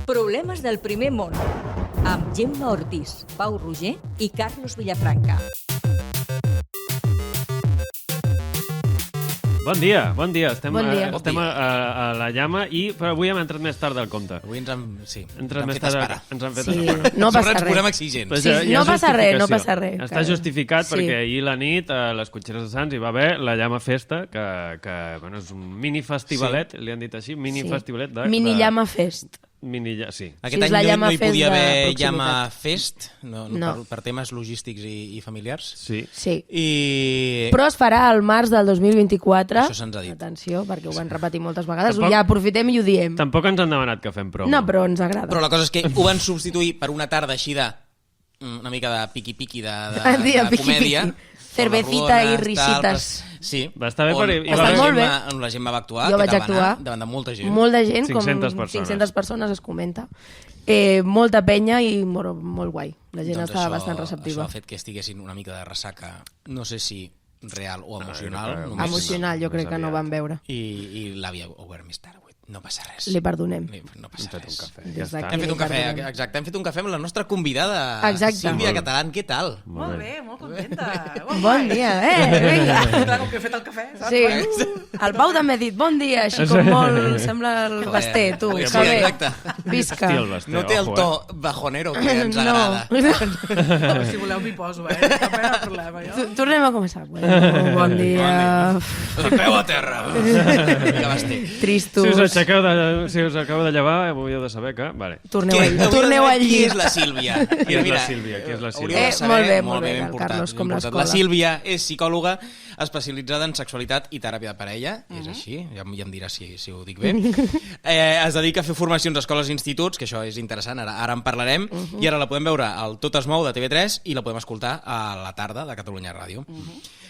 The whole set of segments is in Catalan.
Problemes del primer món, amb Gemma Ortiz, Pau Roger i Carlos Villafranca. Bon dia. Estem a la llama, però avui hem entrat més tard del compte. Avui ens han fet esperar. No passa res. Posem Sí, exigents. no passa res. Està justificat perquè ahir a la nit a les Cotxeres de Sants hi va haver la Llama Festa, que bueno, és un mini-festivalet, li han dit així, mini-festivalet de... Mini-llama fest. Sí. Aquest any no hi podia haver Llama Fest, per temes logístics i familiars. Sí. Però es farà al març del 2024. Això se'ns ha dit. Atenció, perquè ho van repetir moltes vegades. Ja aprofitem i ho diem. Tampoc ens han demanat que fem promo. No, però ens agrada. Però la cosa és que ho van substituir per una tarda així de... una mica de piqui-piqui de comèdia. Cervecita i risitas. Sí. Va estar bé, la Gemma va actuar. Jo vaig actuar. Davant de molta gent. Molta gent, 500 com persones. 500 persones es comenta. Molta penya i molt guai. La gent estava bastant receptiva. Això ha fet que estiguessin una mica de ressaca, no sé si real o emocional. Emocional, jo crec que no van veure. I l'àvia obert més tard. No passa res. Li perdonem. No passa res. Hem fet un cafè, exacte. Hem fet un cafè amb la nostra convidada, Sílvia Catalán. Què tal? Molt bé, molt contenta. Bon dia, vinga. Clar, com que he fet el cafè, saps? Sí. El Pau també ha dit bon dia, així com molt... Sembla el Basté, tu. Sí, exacte. Visca. No té el to bajonero que ens agrada. Si voleu m'hi poso, cap mena de problema. Tornem a començar. Bon dia. El peu a terra. Vinga, Basté. Tristos. Si us acaba de llevar, ho hauríeu de saber que... Vale. Torneu al Qui llit. és la Sílvia? Qui és la Sílvia? Molt bé, Carlos, com l'escola. La Sílvia és psicòloga especialitzada en sexualitat i teràpia de parella, és així, ja em diràs si ho dic bé. Es dedica a fer formacions a escoles i instituts, que això és interessant, ara en parlarem, i ara la podem veure al Tot es mou de TV3 i la podem escoltar a la tarda de Catalunya Ràdio.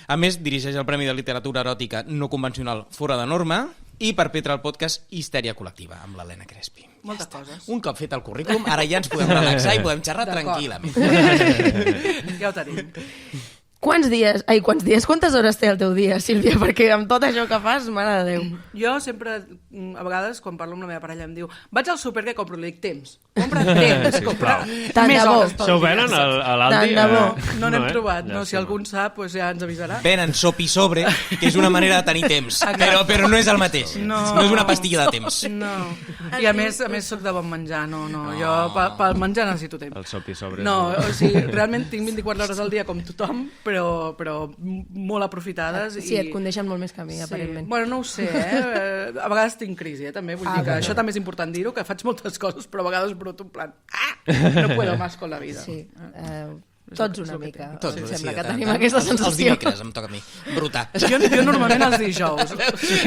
A més, dirigeix el Premi de Literatura Eròtica No Convencional Fora de Norma i perpetra el podcast Histèria Col·lectiva amb l'Helena Crespi. Moltes coses. Un cop fet el currículum, ara ja ens podem relaxar i podem xerrar tranquil·lament. Ja ho tenim. Quantes hores té el teu dia, Sílvia? Perquè amb tot això que fas, mare de Déu. Jo sempre, a vegades, quan parlo amb la meva parella, em diu vaig al súper, què compro? Li dic temps. Compra temps. Compra més hores pel dia. Això ho venen a l'Aldi? Tant de bo. No n'hem trobat. Si algú en sap, ja ens avisarà. Venen sop i sobre, que és una manera de tenir temps, però no és el mateix. No és una pastilla de temps. No. I a més soc de bon menjar. No. Jo pel menjar necessito temps. El sop i sobre. No, o sigui, realment tinc 24 hores al dia com tothom, però molt aprofitades. Sí, et condeixen molt més que a mi, aparentment. Bueno, no ho sé, A vegades tinc crisi, també. Vull dir que això també és important dir-ho, que faig moltes coses, però a vegades broto en plan, no puedo más con la vida. Sí, tots una mica. Tots, em sembla que tenim aquesta sensació. Els dimecres em toca a mi, brutar. Jo normalment els dijous.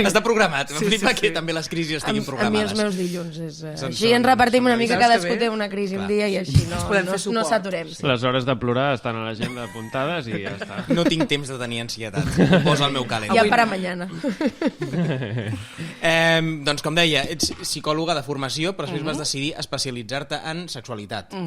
Està programat, em flipa que també les crisis estiguin programades. A mi els meus dilluns és així, ens repartim una mica, cadascú té una crisi un dia i així no saturem. Les hores de plorar estan a l'agenda apuntades i ja està. No tinc temps de tenir ansietat, ho posa al meu calendari. Ja para mañana. Doncs com deia, ets psicòloga de formació, però després vas decidir especialitzar-te en sexualitat.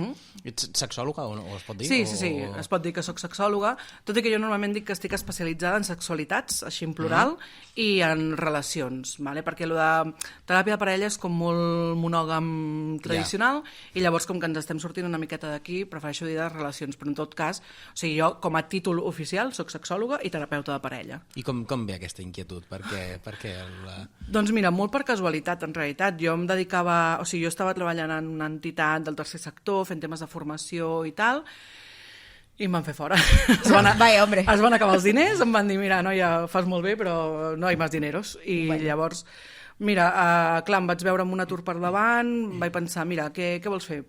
Ets sexòloga o es pot dir? Sí, es pot dir que sóc sexòloga, tot i que jo normalment dic que estic especialitzada en sexualitats, així en plural, i en relacions, perquè el de teràpia de parella és com molt monògam tradicional, i llavors com que ens estem sortint una miqueta d'aquí, prefereixo dir de relacions, però en tot cas, o sigui, jo com a títol oficial soc sexòloga i terapeuta de parella. I com ve aquesta inquietud? Per què Doncs mira, molt per casualitat, en realitat. Jo em dedicava, o sigui, jo estava treballant en una entitat del tercer sector, fent temes de formació i tal, i em van fer fora. Es van acabar els diners, em van dir, mira, noia, fas molt bé, però no hi ha més dineros. I llavors, mira, clar, em vaig veure amb un atur per davant, vaig pensar, mira, què vols fer?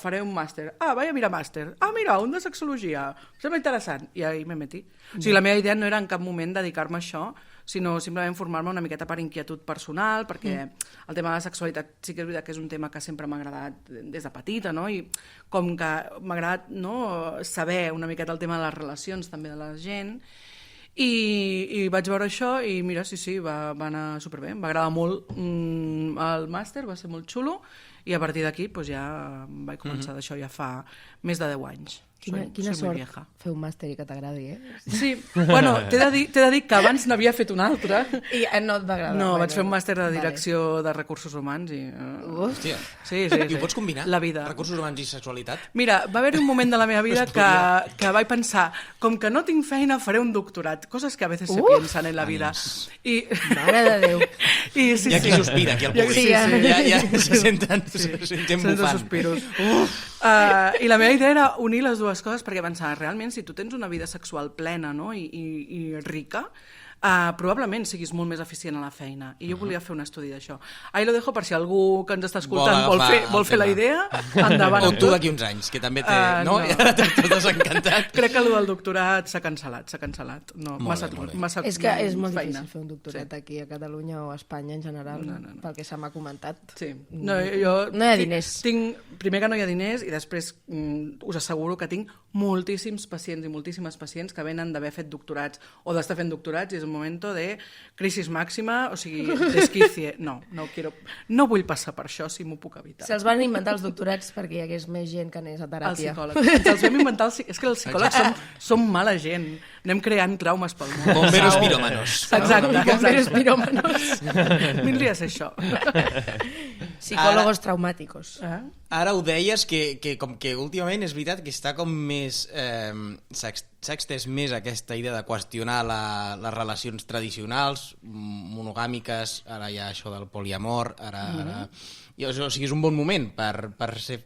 Faré un màster. Vaig a mirar màster. Mira, un de sexologia. Sembla interessant. I ahí me metí. O sigui, la meva idea no era en cap moment dedicar-me a això, sinó simplement formar-me una miqueta per inquietud personal, perquè el tema de la sexualitat sí que és veritat que és un tema que sempre m'ha agradat des de petita, no? I com que m'ha agradat saber una miqueta el tema de les relacions també de la gent, i vaig veure això i mira, sí, va anar superbé, em va agradar molt el màster, va ser molt xulo, I a partir d'aquí ja vaig començar d'això ja fa més de 10 anys. Quina sort fer un màster i que t'agradi, Sí, bueno, t'he de dir que abans n'havia fet un altre. I no et va agradar? No, vaig fer un màster de direcció de recursos humans i... Hòstia. Sí. I ho pots combinar? La vida. Recursos humans i sexualitat? Mira, va haver un moment de la meva vida que vaig pensar, com que no tinc feina, faré un doctorat. Coses que a veces se piensan en la vida. Mare de Déu. Hi ha qui sospira, aquí al públic. Ja se senten bufant. Sospiros. I la meva idea era unir les dues coses perquè pensava, realment, si tu tens una vida sexual plena, no? I rica, probablement siguis molt més eficient a la feina. I jo volia fer un estudi d'això. Ahí lo dejo per si algú que ens està escoltant vol fer la idea, endavant. O tu d'aquí uns anys, que també té... No? I ara t'has desencantat. Crec que el del doctorat s'ha cancel·lat. No, massa és que és molt difícil fer un doctorat aquí a Catalunya o a Espanya en general, pel que se m'ha comentat. Sí. No hi ha diners. Primer que no hi ha diners i després us asseguro que tinc moltíssims pacients i moltíssimes pacients que venen d'haver fet doctorats o d'estar fent doctorats i és un moment de crisis màxima, o sigui, d'esquicie. No vull passar per això si m'ho puc evitar. Se'ls van inventar els doctorats perquè hi hagués més gent que anés a teràpia. Els vam inventar, és que els psicòlegs som mala gent. Anem creant traumes pel món. Bomberos piròmanos. Exacte. Bomberos piròmanos. Vindria a ser això. Psicòlogos traumàticos. Ara ho deies que com que últimament és veritat que està com més... s'ha extès més aquesta idea de qüestionar les relacions tradicionals, monogàmiques, ara hi ha això del poliamor, o sigui, és un bon moment per ser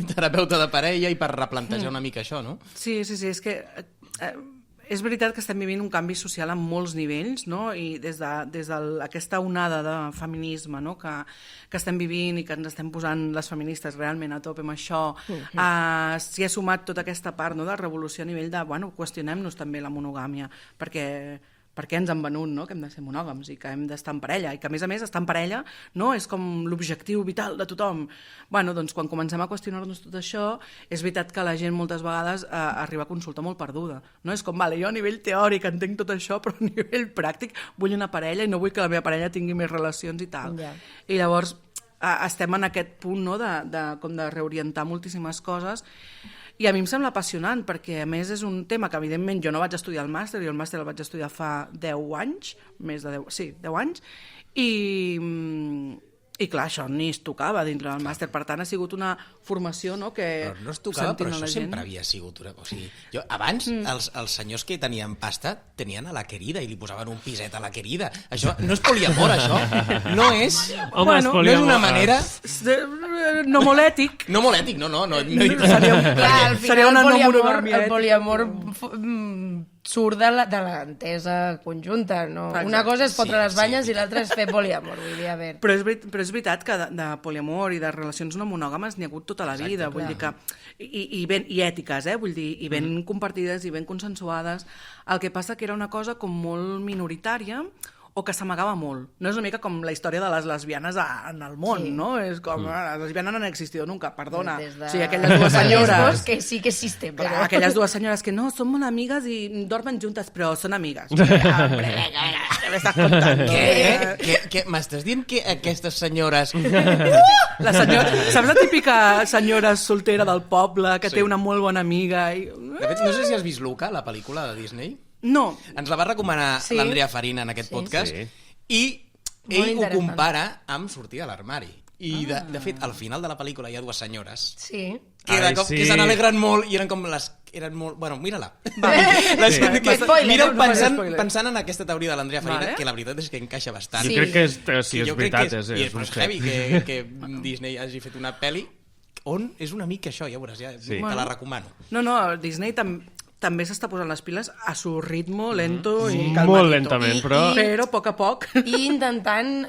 terapeuta de parella i per replantejar una mica això, no? Sí, és que... És veritat que estem vivint un canvi social a molts nivells, no? I des d'aquesta onada de feminisme, no? que estem vivint i que ens estem posant les feministes realment a tope amb això, s'hi ha sumat tota aquesta part, no? De revolució a nivell de, qüestionem-nos també la monogàmia, perquè ens han venut, no? Que hem de ser monògams i que hem d'estar en parella, i que a més estar en parella no és com l'objectiu vital de tothom. Doncs quan comencem a qüestionar-nos tot això, és veritat que la gent moltes vegades arriba a consulta molt perduda. No és com, jo a nivell teòric entenc tot això, però a nivell pràctic vull una parella i no vull que la meva parella tingui més relacions i tal. I llavors estem en aquest punt, no? Com de reorientar moltíssimes coses. I a mi em sembla apassionant, perquè a més és un tema que evidentment jo no vaig estudiar el màster, jo el màster el vaig estudiar fa 10 anys, més de 10, sí, 10 anys, i clar, això ni es tocava dintre del màster, per tant ha sigut una formació, no, que... Però no es tocava, però això sempre havia sigut... O sigui, abans els senyors que tenien pasta tenien a la querida i li posaven un piset a la querida. Això no és poliamor, això. No és... Home, no és una manera... No molt ètic. No molt ètic, no. Seria una no monogàmia ètica. El poliamor surt de l'entesa conjunta, no? Una cosa és fotre les banyes i l'altra és fer poliamor, vull dir, a veure. Però és veritat que de poliamor i de relacions no monògames n'hi ha hagut tota la vida, vull dir que... I ètiques, vull dir, i ben compartides i ben consensuades. El que passa que era una cosa com molt minoritària, o que s'amagava molt. No és una mica com la història de les lesbianes en el món, no? És com, les lesbianes no han existido nunca, perdona. O sigui, aquelles dues senyores... que sí que existen, però... Clar, aquelles dues senyores que no, són molt amigues i dormen juntes, però són amigues. Hombre, què m'estàs contant? Què? M'estàs dient que aquestes senyores... La senyora... Saps la típica senyora soltera del poble que té una molt bona amiga? De fet, no sé si has vist Luca, la pel·lícula de Disney. No. Ens la va recomanar l'Andrea Farina en aquest podcast i ell ho compara amb sortir de l'armari. I de fet, al final de la pel·lícula hi ha dues senyores que se n'alegren molt i eren com les... Eren molt... Bueno, mira-la. Mira-ho pensant en aquesta teoria de l'Andrea Farina, que la veritat és que encaixa bastant. Jo crec que és veritat. És heavy que Disney hagi fet una pel·li on és una mica això, ja veuràs, te la recomano. No, Disney també s'està posant les piles a su ritmo, lento i calmadito. Molt lentament, però... Però a poc a poc. I intentant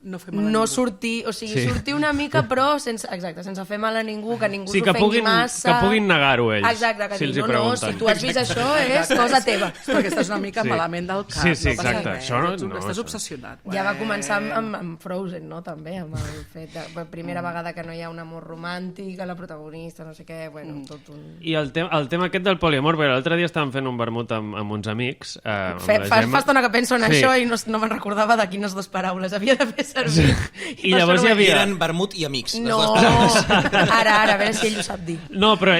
no sortir, o sigui, sortir una mica, però sense fer mal a ningú, que ningú s'ofengui massa. Que puguin negar-ho ells, exacte, que si els hi pregunten. No, si tu has vist això, és cosa teva. Perquè estàs una mica malament del cap. Sí, exacte. Estàs obsessionat. Ja va començar amb Frozen, no?, també, amb el fet de la primera vegada que no hi ha un amor romàntic, a la protagonista, no sé què, bueno, tot un... I el tema aquest del poliamor, perquè l'altre dia estàvem fent un vermut amb uns amics. Fa estona que penso en això i no me'n recordava de quines dues paraules havia de fer servir. I llavors hi havia... Eren vermut i amics. No, ara, a veure si ell ho sap dir. No, però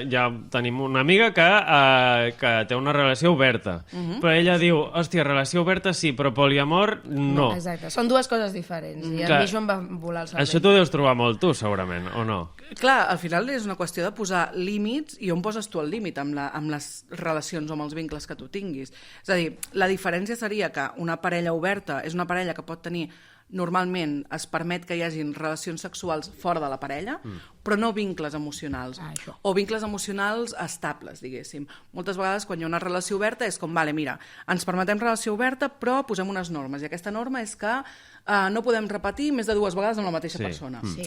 ja tenim una amiga que té una relació oberta. Però ella diu, hòstia, relació oberta sí, però poliamor no. Exacte, són dues coses diferents. I a mi això em va volar el cervell. Això t'ho deus trobar molt tu, segurament, o no? Clar, al final és una qüestió de posar límits i on poses tu el límit amb les relacions o amb els vincles que tu tinguis. És a dir, la diferència seria que una parella oberta és una parella que pot tenir, normalment es permet que hi hagin relacions sexuals fora de la parella, però no vincles emocionals. O vincles emocionals estables, diguéssim. Moltes vegades quan hi ha una relació oberta és com, vale, mira, ens permetem relació oberta però posem unes normes i aquesta norma és que no podem repetir més de 2 vegades amb la mateixa persona. Sí.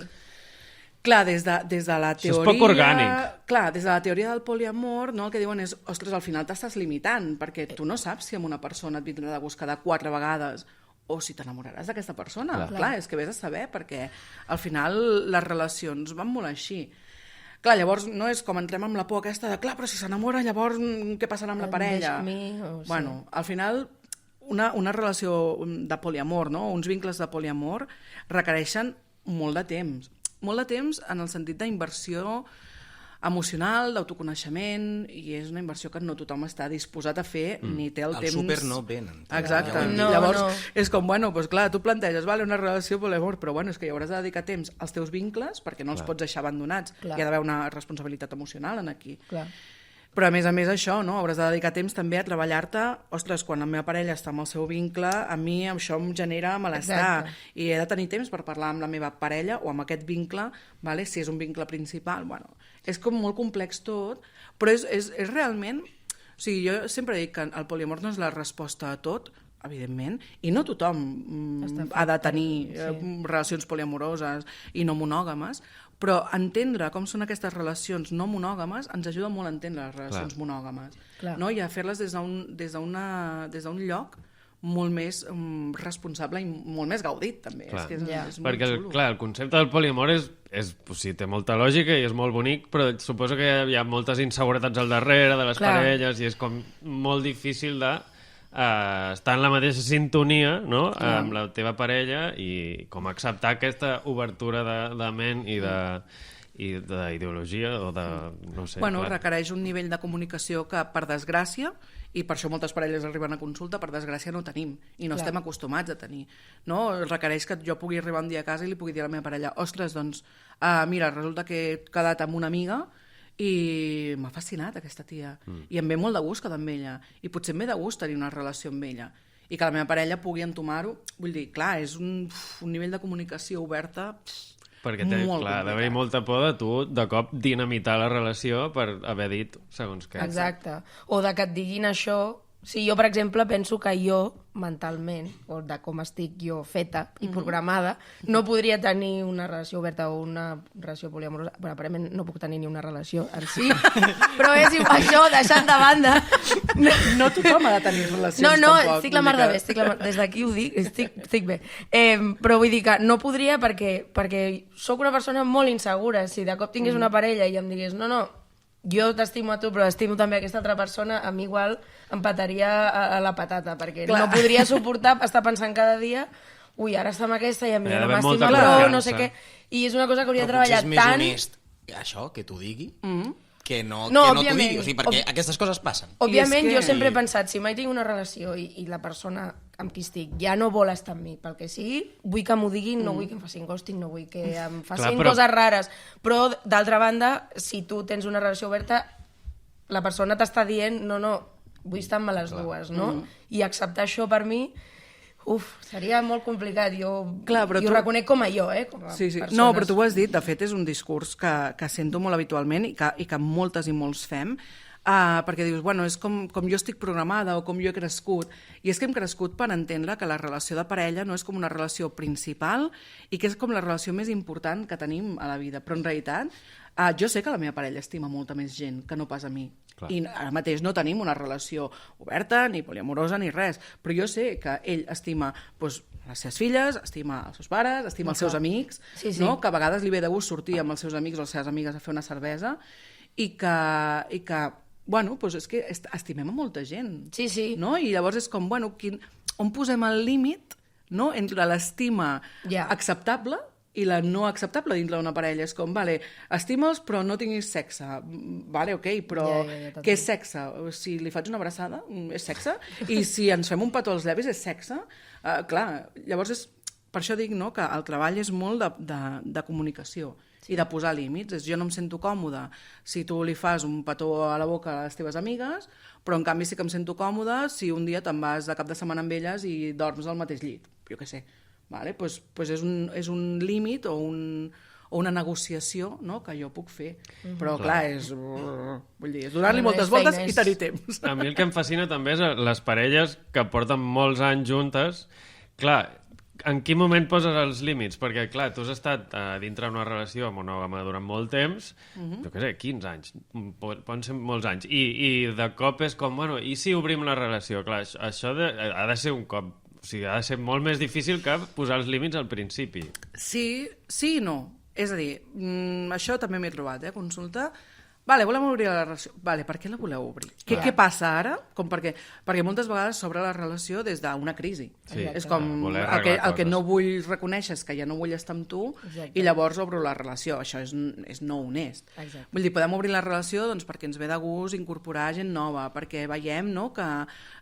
Clar, des de la teoria... Això és poc orgànic. Clar, des de la teoria del poliamor, no, el que diuen és, ostres, al final t'estàs limitant, perquè tu no saps si amb una persona et vindrà de gust quedar 4 vegades o si t'enamoraràs d'aquesta persona. Clar, és que vés a saber, perquè al final les relacions van molt així. Clar, llavors no és com entrem amb la por aquesta de, clar, però si s'enamora, llavors què passarà amb la parella? Bueno, al final... Una relació de poliamor, no? Uns vincles de poliamor requereixen molt de temps. Molt de temps en el sentit d'inversió emocional, d'autoconeixement, i és una inversió que no tothom està disposat a fer ni té el temps... El súper no venen. Exacte. Llavors, és com, bueno, doncs clar, tu planteges, vale, una relació poliamor, però bueno, és que hi hauràs de dedicar temps als teus vincles perquè no els pots deixar abandonats. Hi ha d'haver una responsabilitat emocional en aquí. Però a més això, no? Hauràs de dedicar temps també a treballar-te. Ostres, quan la meva parella està amb el seu vincle, a mi això em genera malestar. I he de tenir temps per parlar amb la meva parella o amb aquest vincle, vale? Si és un vincle principal. Bueno, és com molt complex tot, però és realment... O sigui, jo sempre dic que el poliamor no és la resposta a tot, evidentment, i no tothom ha de tenir relacions poliamoroses i no monògames, però entendre com són aquestes relacions no monògames ens ajuda molt a entendre les relacions monògames, no? I a fer-les des d'un lloc molt més responsable i molt més gaudit, també. És que és molt xulo. Clar, el concepte del poliamor sí, té molta lògica i és molt bonic, però suposo que hi ha moltes inseguretats al darrere de les parelles i és com molt difícil de estar en la mateixa sintonia, no? Amb la teva parella i com acceptar aquesta obertura de ment i d'ideologia o de... no sé. Bueno, requereix un nivell de comunicació que, per desgràcia, i per això moltes parelles arriben a consulta, per desgràcia no tenim i no estem acostumats a tenir, no? Requereix que jo pugui arribar un dia a casa i li pugui dir a la meva parella, ostres, doncs, mira, resulta que he quedat amb una amiga i m'ha fascinat aquesta tia i em ve molt de gust quedar amb ella i potser em ve de gust tenir una relació amb ella i que la meva parella pugui entomar-ho. Vull dir, clar, és un nivell de comunicació oberta perquè d'haver-hi molta por de tu de cop dinamitar la relació per haver dit segons què. Exacte. O de que et diguin això. Sí, jo, per exemple, penso que jo, mentalment, o de com estic jo feta i programada, no podria tenir una relació oberta o una relació poliamorosa. Bueno, aparentment no puc tenir ni una relació en si, però és igual, això, deixant de banda. No tothom ha de tenir relacions, no, tampoc. estic la mar de bé, des d'aquí ho dic, estic bé. Però vull dir que no podria perquè sóc una persona molt insegura. Si de cop tingués una parella i em digués, no, jo t'estimo a tu, però estimo també aquesta altra persona, a mi igual em petaria a la patata, perquè no podria suportar estar pensant cada dia ui, ara està amb aquesta i a mi no m'estima prou, no sé què. I és una cosa que hauria de treballar tant... Però potser és més honest això, que t'ho digui, que no t'ho digui, o sigui, perquè aquestes coses passen. Òbviament, jo sempre he pensat, si mai tinc una relació i la persona amb qui estic ja no vol estar amb mi, pel que sigui, vull que m'ho diguin, no vull que em facin ghosting, no vull que em facin coses rares. Però, d'altra banda, si tu tens una relació oberta, la persona t'està dient, no, vull estar amb les dues, no? I acceptar això per mi... seria molt complicat. Jo ho reconec com a jo, com a persones. No, però tu ho has dit, de fet és un discurs que sento molt habitualment i que moltes i molts fem, perquè dius, bueno, és com jo estic programada o com jo he crescut, i és que hem crescut per entendre que la relació de parella no és com una relació principal i que és com la relació més important que tenim a la vida, però en realitat jo sé que la meva parella estima molta més gent que no pas a mi. Clar. I ara mateix no tenim una relació oberta, ni poliamorosa, ni res, però jo sé que ell estima les seves filles, estima els seus pares, estima els seus amics, no? Que a vegades li ve de gust sortir amb els seus amics o les seves amigues a fer una cervesa, i que bueno, doncs és que estimem a molta gent. Sí, sí. No? I llavors és com, bueno, on posem el límit, no?, entre l'estima acceptable i la no acceptable dintre d'una parella. És com, vale, estima'ls però no tinguis sexe. Vale, ok, però què és sexe? Si li faig una abraçada, és sexe? I si ens fem un petó als llavis, és sexe? Clar, llavors per això dic, no?, que el treball és molt de comunicació i de posar límits. Jo no em sento còmoda si tu li fas un petó a la boca a les teves amigues, però en canvi sí que em sento còmoda si un dia te'n vas de cap de setmana amb elles i dorms al mateix llit, jo què sé. Vale? Pues és un límit o una negociació, no?, que jo puc fer. Però clar, és donar-li moltes voltes i tenir temps. A mi el que em fascina també és les parelles que porten molts anys juntes. Clar, en quin moment poses els límits? Perquè, clar, tu has estat dintre d'una relació monògama durant molt temps, jo què sé, 15 anys, poden ser molts anys, i de cop és com, bueno, i si obrim la relació? Clar, això ha de ser un cop, o sigui, ha de ser molt més difícil que posar els límits al principi. Sí i no. És a dir, això també m'he trobat, consulta. Vale, volem obrir la relació. Vale, per què la voleu obrir? Què passa ara? Perquè moltes vegades s'obre la relació des d'una crisi. Sí, és com el que no vull reconèixer és que ja no vull estar amb tu i llavors obro la relació. Això és no honest. Exacte. Vull dir, podem obrir la relació doncs, perquè ens ve de gust incorporar gent nova, perquè veiem, no?, que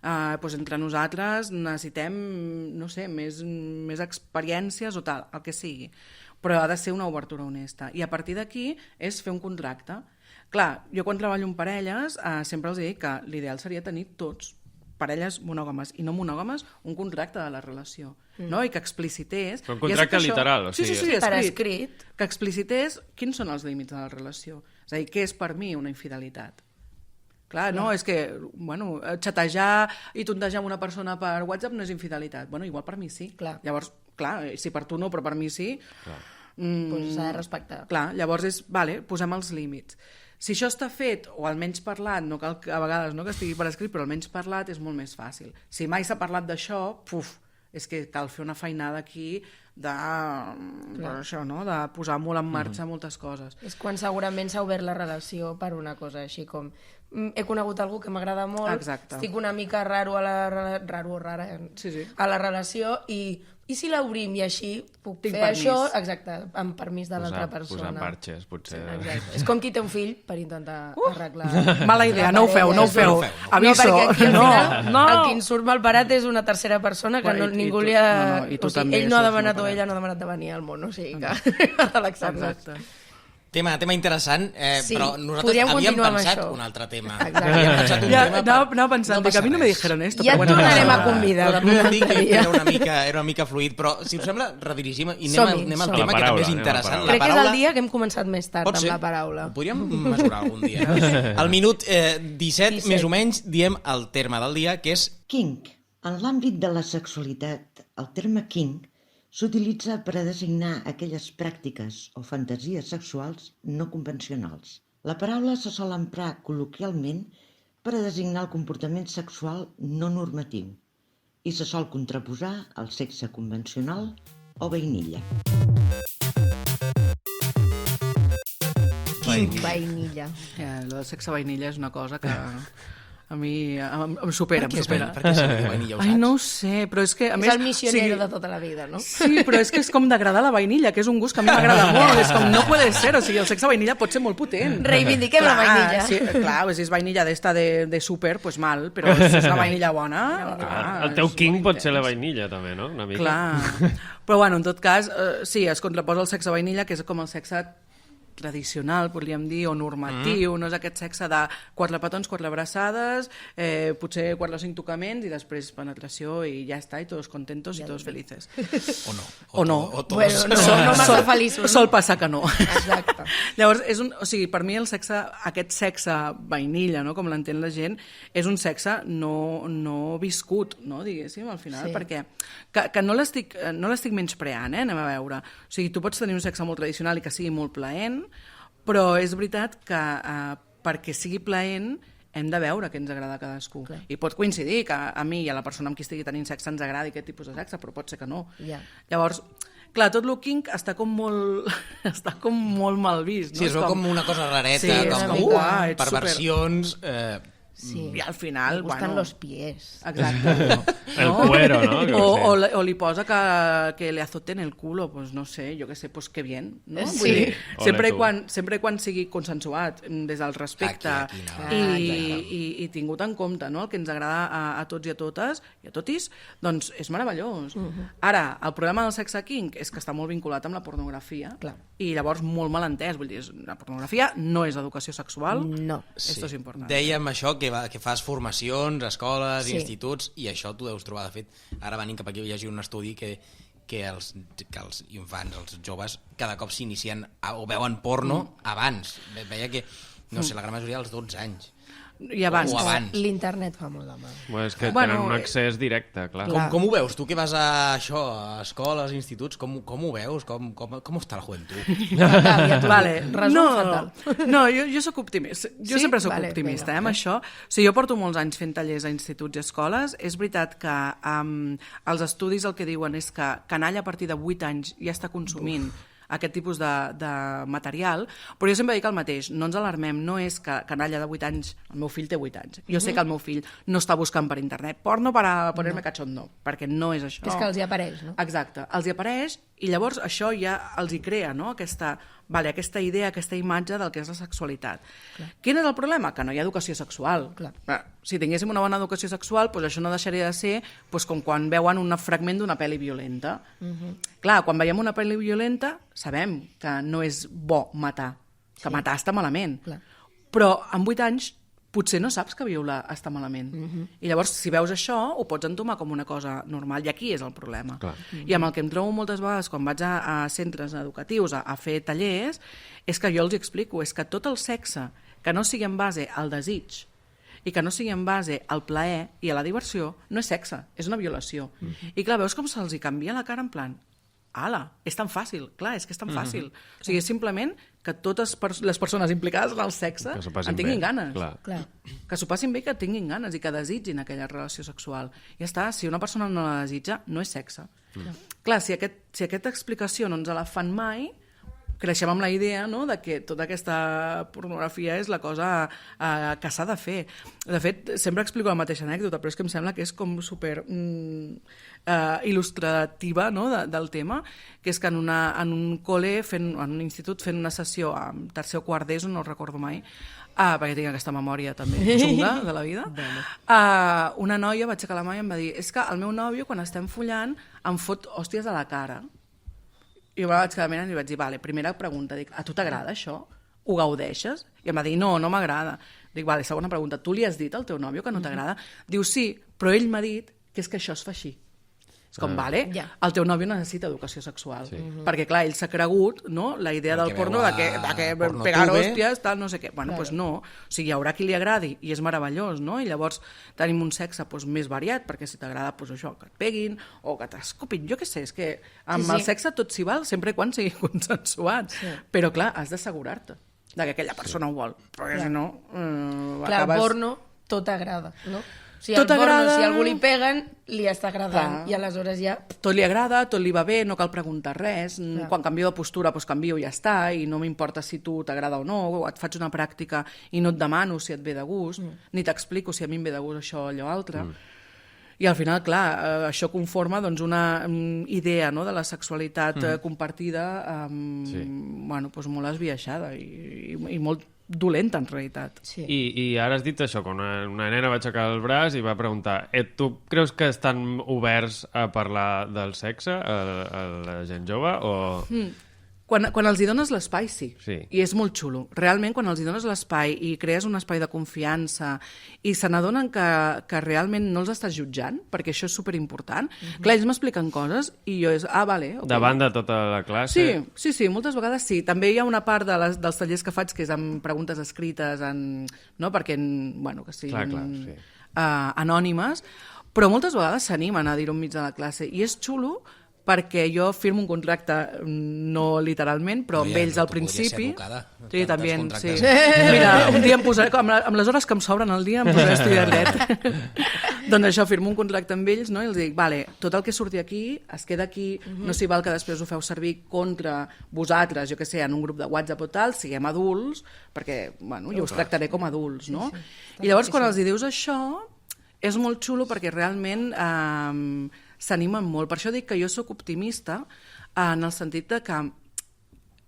doncs entre nosaltres necessitem, no sé, més experiències o tal, el que sigui. Però ha de ser una obertura honesta. I a partir d'aquí és fer un contracte. Clar, jo quan treballo amb parelles sempre els dic que l'ideal seria tenir tots, parelles monògames i no monògames, un contracte de la relació, no? I que explicités... Però un contracte literal, o sigui... Sí, per escrit. Que explicités quins són els límits de la relació. És a dir, què és per mi una infidelitat? Clar, no, és que, bueno, xatejar i tontejar amb una persona per WhatsApp no és infidelitat. Bueno, igual per mi sí. Clar. Llavors, clar, si per tu no, però per mi sí... Doncs s'ha de respectar. Clar, llavors posem els límits. Si això està fet, o almenys parlat, no cal a vegades no, que estigui per escrit, però almenys parlat és molt més fàcil. Si mai s'ha parlat d'això, és que cal fer una feinada aquí això, no? De posar molt en marxa moltes coses. És quan segurament s'ha obert la relació per una cosa així com he conegut algú que m'agrada molt, exacte. Estic una mica raro o rara a la relació i si l'obrim i així puc fer permís. Això, exacte, amb permís de l'altra persona. Posar parxes, potser. Sí, és com qui té un fill per intentar arreglar... Mala idea, no ho feu. Aviso. No, perquè aquí al final el que ens surt malparat és una tercera persona que ningú li ha... O sigui, ell no ha demanat o ella no ha demanat de venir al món, o sigui que a relaxar-nos. Tema interessant, però nosaltres havíem pensat un altre tema. Anava pensant que a mi no me dijeron esto. Ja et tornarem a convidar. Era una mica fluid, però si us sembla redirigim i anem al tema que també és interessant. Crec que és el dia que hem començat més tard amb la paraula. Ho podríem mesurar algun dia. Al minut 17, més o menys, diem el terme del dia, que és... Kink. En l'àmbit de la sexualitat, el terme kink s'utilitza per a designar aquelles pràctiques o fantasies sexuals no convencionals. La paraula se sol emprar col·loquialment per a designar el comportament sexual no normatiu i se sol contraposar al sexe convencional o vainilla. Vainilla. Lo del sexe vainilla és una cosa que... A mi em supera. Per què se diu vainilla, ho saps? Ai, no ho sé, però és que... És el missionero de tota la vida, no? Sí, però és que és com d'agradar la vainilla, que és un gust que a mi m'agrada molt. És com, no puede ser, o sigui, el sexe vainilla pot ser molt potent. Reivindiquem la vainilla. Sí, clar, si és vainilla d'esta de súper, pues mal, però si és una vainilla bona... El teu king pot ser la vainilla, també, no? Una mica. Clar. Però bueno, en tot cas, sí, es contraposa el sexe vainilla, que és com el sexe tradicional, podríem dir, o normatiu, no és aquest sexe de 4 petons, 4 abraçades, potser 4 o 5 tocaments i després penetració i ja està, i tots contentos i tots felices. O no. Bueno, no massa feliços. Sol passar que no. Exacte. Llavors, o sigui, per mi el sexe, aquest sexe vainilla, no, com l'entén la gent, és un sexe no viscut, no, diguéssim, al final, perquè que no l'estic menyspreant, anem a veure. O sigui, tu pots tenir un sexe molt tradicional i que sigui molt plaent, però és veritat que perquè sigui plaent hem de veure què ens agrada a cadascú. Clar. I pot coincidir que a mi i a la persona amb qui estigui tenint sexe ens agradi aquest tipus de sexe, però pot ser que no. Yeah. Llavors, clar, tot el kink està com molt mal vist. Sí, es veu com una cosa rareta, sí, com perversions... Sí. I al final, me gustan los pies. Exacte. El cuero, ¿no? O li posa que le azoten el culo, pues no sé, jo què sé, pues que bien, no? Sí. Vull dir, sempre quan sigui consensuat des del respecte i tingut en compte, no? El que ens agrada a tots i a totes, i a totis, doncs és meravellós. Ara, el problema del sexe kink és que està molt vinculat amb la pornografia. Clar. I llavors molt mal entès, vull dir, la pornografia no és educació sexual. No. Esto és important. Dèiem això, que fas formacions, escoles, instituts, i això t'ho deus trobar. De fet, ara venint cap aquí vaig llegir un estudi que els infants, els joves, cada cop s'inicien o veuen porno abans. Veia que, no sé, la gran majoria als 12 anys. I abans. O abans. L'internet fa molt de mal. Bueno, és que tenen un accés directe, clar. Com ho veus? Tu que vas a això, a escoles, instituts, com ho veus? Com està la joventut? Vale. Resum fatal. No, jo soc optimista. Jo sempre soc optimista, amb això. O sigui, jo porto molts anys fent tallers a instituts i escoles. És veritat que els estudis el que diuen és que canalla a partir de 8 anys ja està consumint aquest tipus de material, però jo sempre dic el mateix, no ens alarmem, no és que canalla de 8 anys, el meu fill té 8 anys, jo sé que el meu fill no està buscant per internet porno para ponerme cachondo, perquè no és això. És que els hi apareix, no? Exacte, els hi apareix i llavors això ja els hi crea, no? Aquesta idea, aquesta imatge del que és la sexualitat. Clar. Quin és el problema? Que no hi ha educació sexual. Clar. Si tinguéssim una bona educació sexual, doncs això no deixaria de ser com quan veuen un fragment d'una pel·li violenta. Clar, quan veiem una pel·li violenta sabem que no és bo matar, que matar està malament. Clar. Però amb 8 anys potser no saps que violar està malament. I llavors, si veus això, ho pots entomar com una cosa normal, i aquí és el problema. I amb el que em trobo moltes vegades quan vaig a centres educatius a fer tallers, és que jo els explico, és que tot el sexe que no sigui en base al desig i que no sigui en base al plaer i a la diversió, no és sexe, és una violació. I clar, veus com se'ls hi canvia la cara en plan, ala, és tan fàcil, clar, és que és tan fàcil. O sigui, és simplement que totes les persones implicades en el sexe en tinguin ganes. Clar. Que s'ho passin bé, que tinguin ganes i que desitgin aquella relació sexual. Ja està, si una persona no la desitja, no és sexe. Clar, si aquesta explicació no ens la fan mai, creixem amb la idea, no?, de que tota aquesta pornografia és la cosa que s'ha de fer. De fet, sempre explico la mateixa anècdota, però és que em sembla que és com super il·lustrativa, no?, del tema, que és que en un col·le, en un institut, fent una sessió amb tercer o quart d'ESO, no ho recordo mai, perquè tinc aquesta memòria també xunga de la vida, una noia va aixecar la mà i em va dir, és que el meu nòvio, quan estem follant, em fot hòsties a la cara. I jo vaig quedar mirant i vaig dir, vale, primera pregunta, dic, a tu t'agrada això? Ho gaudeixes? I em va dir, no m'agrada. Dic, vale, segona pregunta, tu li has dit al teu nòvio que no t'agrada? Diu, sí, però ell m'ha dit que és que això es fa així. És com, vale, el teu nòvio necessita educació sexual. Perquè, clar, ell s'ha cregut, no?, la idea del porno, de que pegar hòsties, tal, no sé què. Bueno, doncs no. O sigui, hi haurà qui li agradi i és meravellós, no? I llavors tenim un sexe més variat, perquè si t'agrada, això, que et peguin o que t'escopin, jo què sé, és que amb el sexe tot s'hi val, sempre quan sigui consensuat. Però, clar, has d'assegurar-te que aquella persona ho vol, perquè si no... Clar, el porno tot agrada, no? Si el porno, si a algú li peguen, li està agradant. I aleshores ja... Tot li agrada, tot li va bé, no cal preguntar res. Quan canvio de postura, doncs canvio i ja està, i no m'importa si tu t'agrada o no, et faig una pràctica i no et demano si et ve de gust, ni t'explico si a mi em ve de gust això o allò altre. I al final, clar, això conforma una idea, no?, de la sexualitat compartida molt esbiaixada i molt dolenta, en realitat. Sí. I ara has dit això, quan una nena va aixecar el braç i va preguntar, tu creus que estan oberts a parlar del sexe a la gent jove o... Quan els hi dones l'espai, sí. I és molt xulo. Realment, quan els hi dones l'espai i crees un espai de confiança i se n'adonen que realment no els estàs jutjant, perquè això és superimportant. Clar, ells m'expliquen coses i jo és, vale. Okay. Davant de tota la classe? Sí, moltes vegades sí. També hi ha una part dels tallers que faig que és amb preguntes escrites, perquè que siguin anònimes, però moltes vegades s'animen a dir-ho enmig de la classe i és xulo perquè jo firmo un contracte, no literalment, però amb ells al principi... Sí, també, sí. Mira, un dia em posaré, amb les hores que em sobren al dia, em posaré a estudiar dret. Doncs això, firmo un contracte amb ells, no? I els dic, vale, tot el que surti aquí, es queda aquí, no s'hi val que després ho feu servir contra vosaltres, jo que sé, en un grup de WhatsApp o tal, siguem adults, perquè, bueno, jo us tractaré com a adults, no? I llavors, quan els dius això, és molt xulo perquè realment s'animen molt. Per això dic que jo sóc optimista en el sentit de que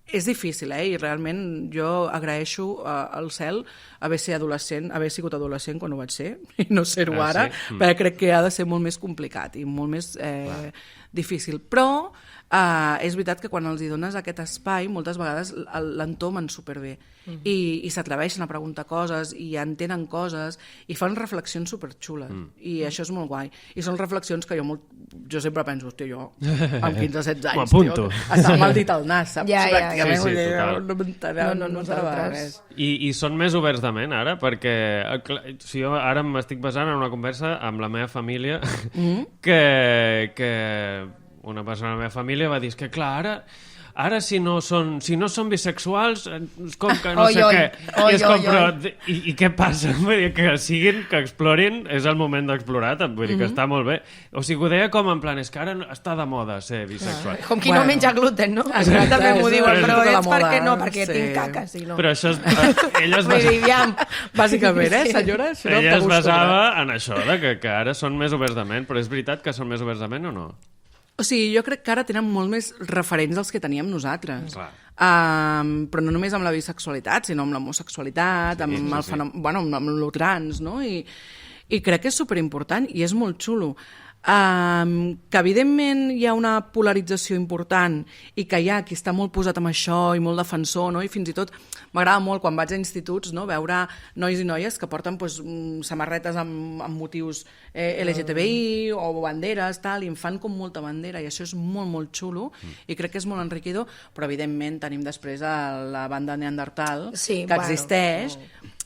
és difícil, i realment jo agraeixo al cel haver sigut adolescent quan ho vaig ser, i no ser-ho ara, perquè crec que ha de ser molt més complicat i molt més difícil. Però és veritat que quan els hi dones aquest espai, moltes vegades l'entomen superbé i s'atreveixen a preguntar coses i entenen coses i fan reflexions superxules i això és molt guai. I són reflexions que jo sempre penso, hòstia, jo amb 15-16 anys, tio, estava mal dit al nas, saps? No t'agrada res. I són més oberts de ment ara, perquè si jo ara m'estic basant en una conversa amb la meva família que una persona de la meva família va dir que clar, ara si no són bisexuals, com que no sé què. I és com, però, i què passa? Vull dir, que explorin, és el moment d'explorar, vull dir que està molt bé. O sigui, ho deia com en plan, és que ara està de moda ser bisexual. Com qui no menja gluten, no? També m'ho diuen, però és perquè no, perquè tinc caca, si no. Però això ella es basava... Bàsicament, senyora? Ella es basava en això, que ara són més oberts de ment, però és veritat que són més oberts de ment o no? O sigui, jo crec que ara tenen molt més referents dels que teníem nosaltres. Però no només amb la bisexualitat, sinó amb l'homosexualitat, amb el trans, no? I crec que és superimportant i és molt xulo. Que evidentment hi ha una polarització important i que hi ha qui està molt posat amb això i molt defensor, no? I fins i tot m'agrada molt quan vaig a instituts, no? Veure nois i noies que porten samarretes amb motius LGTBI o banderes, tal, i en fan com molta bandera, i això és molt, molt xulo i crec que és molt enriquidor, però evidentment tenim després la banda Neandertal, que existeix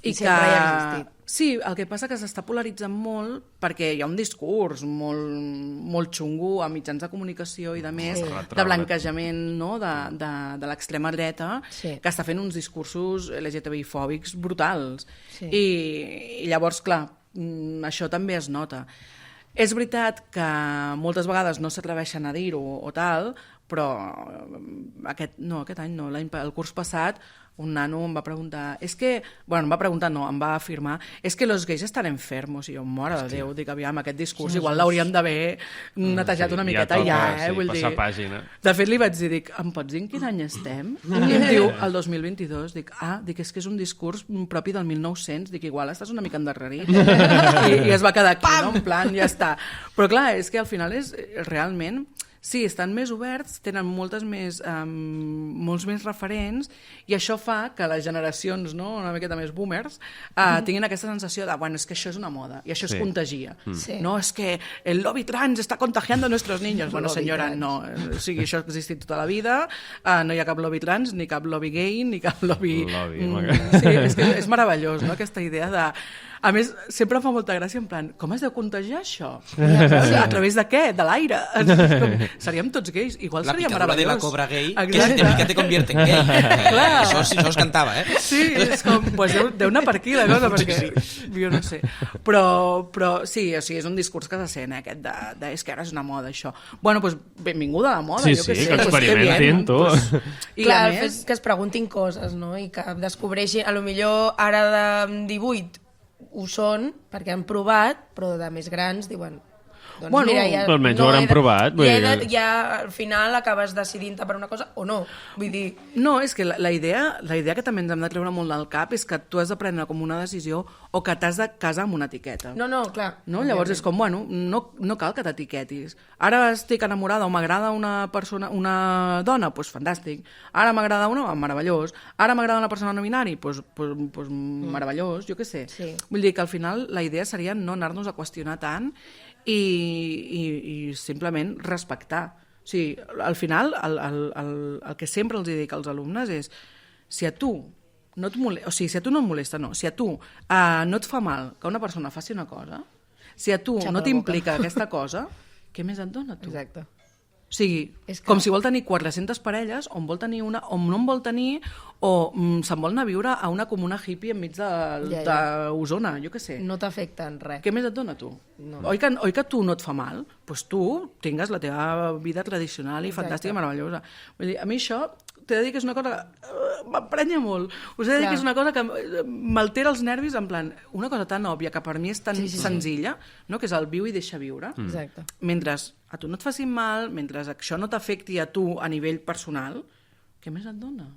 i que... sempre hi ha existit. Sí, el que passa que s'està polaritzant molt perquè hi ha un discurs molt xungo a mitjans de comunicació i de més, de blanquejament, no? de l'extrema dreta, que està fent uns discursos LGTBI-fòbics brutals. I llavors, clar, això també es nota. És veritat que moltes vegades no s'atreveixen a dir-ho o tal, però aquest any no, el curs passat un nano em va preguntar, em va afirmar, és que los gays estan enfermos, i jo, mare de Déu, dic, aviam, aquest discurs igual l'hauríem d'haver netejat una miqueta vull dir... pàgina. De fet, li vaig dir, em pots dir en quin any estem? I em diu, el 2022, dic, és que és un discurs propi del 1900, dic, igual estàs una mica endarrerit. I es va quedar aquí, no? En plan, ja està. Però clar, és que al final és realment... Sí, estan més oberts, tenen molts més referents, i això fa que les generacions, no, una miqueta més boomers, tinguin aquesta sensació de, bueno, és que això és una moda, i això es contagia. No, és que el lobby trans està contagiando a nuestros niños. Bueno, senyora, no. O sigui, això ha existit tota la vida, no hi ha cap lobby trans, ni cap lobby gay, ni cap lobby... Sí, és que és meravellós, no?, aquesta idea de... A més, sempre fa molta gràcia, en plan, com es deu contagiar això? A través de què? De l'aire? Seríem tots gais. Igual seria meravellós. La picadura de la cobra gay, que te convierte en gay. Això es cantava, Sí, és com, deu anar per aquí la cosa, perquè jo no sé. Però sí, o sigui, és un discurs que se sent, aquest de és que ara és una moda, això. Bueno, doncs benvinguda a la moda, jo què sé. Sí, que experimentin, tu. Clar, que es preguntin coses, no? I que descobreixin, a lo millor ara de 18 ho són, perquè han provat, però de més grans diuen... Doncs bueno, mira, almenys ho hauran provat. Ja al final acabes decidint-te per una cosa o no. Vull dir... No, és que la idea que també ens hem de treure molt del cap és que tu has de prendre com una decisió o que t'has de casar amb una etiqueta. No, clar. No? Llavors és com, bueno, no cal que t'etiquetis. Ara estic enamorada o m'agrada una persona, una dona, doncs fantàstic. Ara m'agrada un home, meravellós. Ara m'agrada una persona no binari, doncs meravellós, jo què sé. Sí. Vull dir que al final la idea seria no anar-nos a qüestionar tant i simplement respectar. O sigui, al final el que sempre els dic als alumnes és si a tu no et molesta, o sigui, si a tu no et molesta, no, si a tu no et fa mal que una persona faci una cosa, si a tu no t'implica aquesta cosa, què més et dona tu? Exacte. O sigui, com si vol tenir 400 parelles, on vol tenir una, on no en vol tenir, o se'n vol anar a viure a una comuna hippie enmig d'Osona, jo què sé. No t'afecta en res. Què més et dona, tu? No. Oi que tu no et fa mal? Doncs tu tingues la teva vida tradicional i fantàstica i meravellosa. Vull dir, a mi això t'he de dir que és una cosa que m'emprenya molt. Us he de dir que és una cosa que m'altera els nervis, en plan, una cosa tan òbvia que per mi és tan senzilla, no? Que és el viu i deixa viure. Exacte. Mentre a tu no et faci mal, mentre això no t'afecti a tu a nivell personal, què més et dona?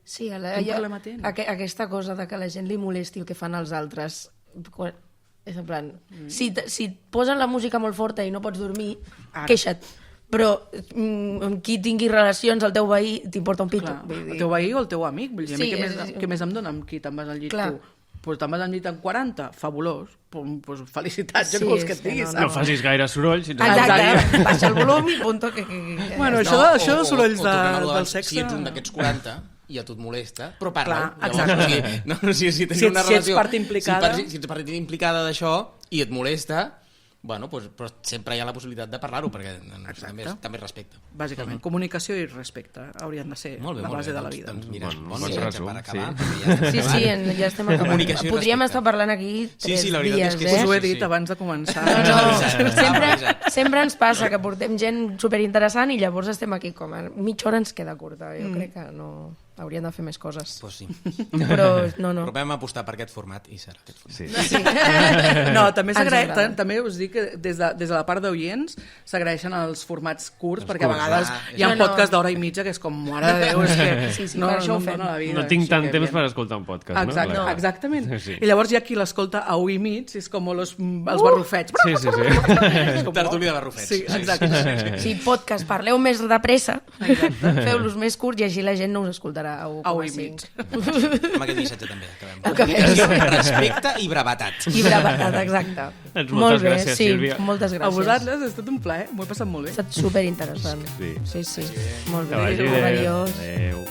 Sí, quin problema tens? Aquesta cosa de que la gent li molesti el que fan els altres, és en plan, si et posen la música molt forta i no pots dormir, queixa't. Però qui tingui relacions, el teu veí, t'importa un pito. El teu veí o el teu amic? Vull dir, què més em dona amb qui te'n vas al llit tu? Pues te'n vas al llit amb 40? Fabulós. Pues felicitats, jo que vols que et diguis. No facis gaire soroll. Exacte, baixa el volum i punto. Bueno, això de sorolls del sexe... Si ets un d'aquests 40 i a tu et molesta, però parla. Exacte. Si tens una relació... Si ets part implicada... Si ets part implicada d'això i et molesta... Bueno, però sempre hi ha la possibilitat de parlar-ho, perquè també respecte. Bàsicament, comunicació i respecte haurien de ser la base de la vida. Doncs mira, bon resum, per acabar. Sí, ja estem acabant. Podríem estar parlant aquí 3 dies, Us ho he dit abans de començar. Sempre ens passa que portem gent superinteressant i llavors estem aquí com a mitja hora ens queda curta. Jo crec que no... Haurien de fer més coses. Pues sí. Però no. Però vam apostar per aquest format i serà aquest format. Sí. No, també us dic que des de la part d'oients s'agraeixen els formats curts, perquè a vegades hi ha un podcast d'hora i mitja que és com, mare de Déu, és que per això ho fem. No tinc tant temps per escoltar un podcast, no? Exactament. I llavors hi ha qui l'escolta a 1 i mig, és com els barrufets. Sí. Tertúlia de barrufets. Sí, exacte. Sí, podcast, parleu més de pressa, feu-los més curts i així la gent no us escoltarà a 1,5. Amb aquest missatge també acabem. Respecte i brevetat. I brevetat, exacte. Moltes gràcies, Sílvia. Moltes gràcies. A vosaltres ha estat un plaer, m'ho he passat molt bé. Ha estat superinteressant. Sí. Molt bé. Adéu. Adiós. Adéu.